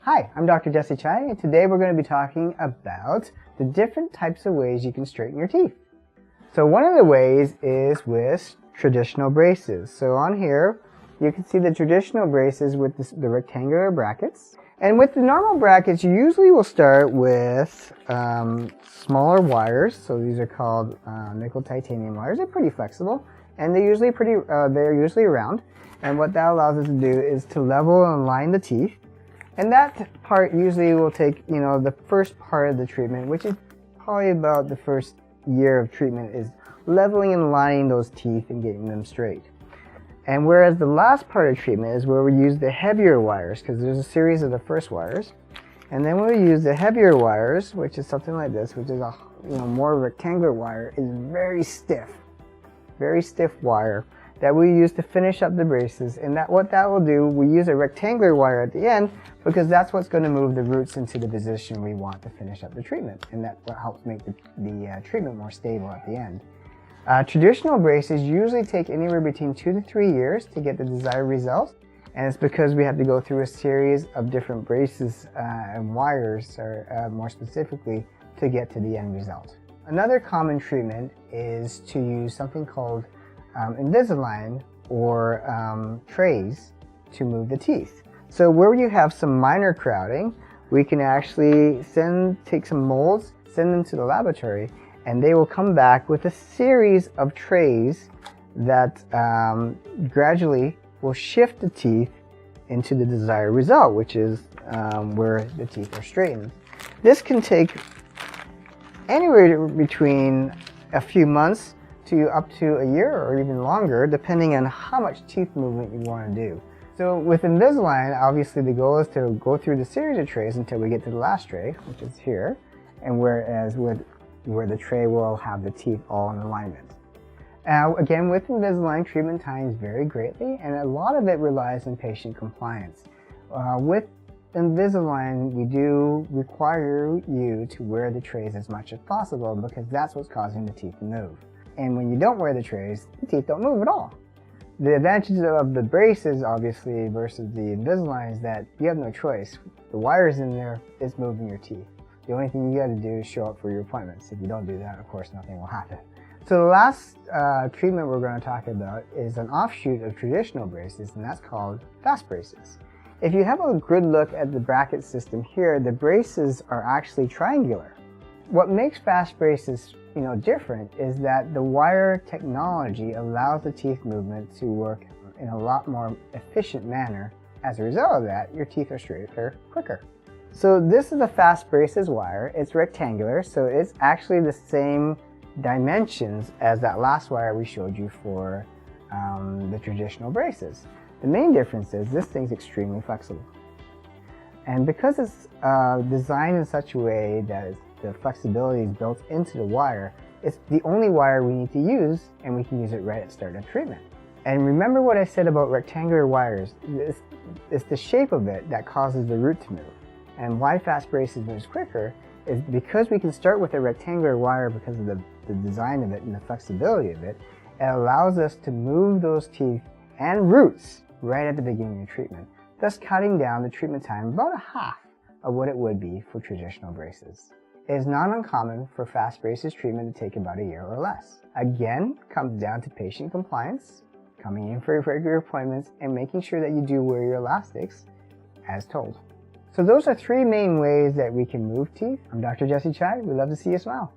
Hi, I'm Dr. Jesse Chai, and today we're going to be talking about the different types of ways you can straighten your teeth. So one of the ways is with traditional braces. So on here, you can see the traditional braces with the rectangular brackets. And with the normal brackets, you usually will start with smaller wires. So these are called nickel-titanium wires. They're pretty flexible, and they're usually round. And what that allows us to do is to level and align the teeth. And that part usually will take, the first part of the treatment, which is probably about the first year of treatment, is leveling and aligning those teeth and getting them straight. And whereas the last part of treatment is where we use the heavier wires, because there's a series of the first wires. And then when we use the heavier wires, which is something like this, which is a more rectangular wire, is very stiff wire that we use to finish up the braces. And what that will do, we use a rectangular wire at the end because that's what's going to move the roots into the position we want to finish up the treatment, and that helps make the treatment more stable at the end. Traditional braces usually take anywhere between 2 to 3 years to get the desired results, and it's because we have to go through a series of different braces and wires, or more specifically, to get to the end result. Another common treatment is to use something called Invisalign or trays to move the teeth. So where you have some minor crowding, we can actually take some molds, send them to the laboratory, and they will come back with a series of trays that gradually will shift the teeth into the desired result, which is where the teeth are straightened. This can take anywhere between a few months to up to a year or even longer, depending on how much teeth movement you want to do. So with Invisalign, obviously the goal is to go through the series of trays until we get to the last tray, which is here, and whereas where the tray will have the teeth all in alignment. Now again, with Invisalign, treatment times vary greatly, and a lot of it relies on patient compliance. With Invisalign, we do require you to wear the trays as much as possible because that's what's causing the teeth to move. And when you don't wear the trays, the teeth don't move at all. The advantages of the braces, obviously, versus the Invisalign is that you have no choice. The wires in there is moving your teeth. The only thing you got to do is show up for your appointments. If you don't do that, of course, nothing will happen. So the last treatment we're going to talk about is an offshoot of traditional braces, and that's called FastBraces. If you have a good look at the bracket system here, the braces are actually triangular. What makes FastBraces different is that the wire technology allows the teeth movement to work in a lot more efficient manner. As a result of that, your teeth are straighter quicker. So this is the FastBraces wire. It's rectangular, so it's actually the same dimensions as that last wire we showed you for the traditional braces. The main difference is this thing's extremely flexible. And because it's designed in such a way that the flexibility is built into the wire, it's the only wire we need to use, and we can use it right at start of treatment. And remember what I said about rectangular wires. It's the shape of it that causes the root to move. And why FastBraces moves quicker is because we can start with a rectangular wire because of the design of it and the flexibility of it. It allows us to move those teeth and roots right at the beginning of treatment, thus cutting down the treatment time about a half of what it would be for traditional braces. It is not uncommon for FastBraces treatment to take about a year or less. Again, it comes down to patient compliance, coming in for regular appointments, and making sure that you do wear your elastics as told. So those are 3 main ways that we can move teeth. I'm Dr. Jesse Chai. We'd love to see you smile.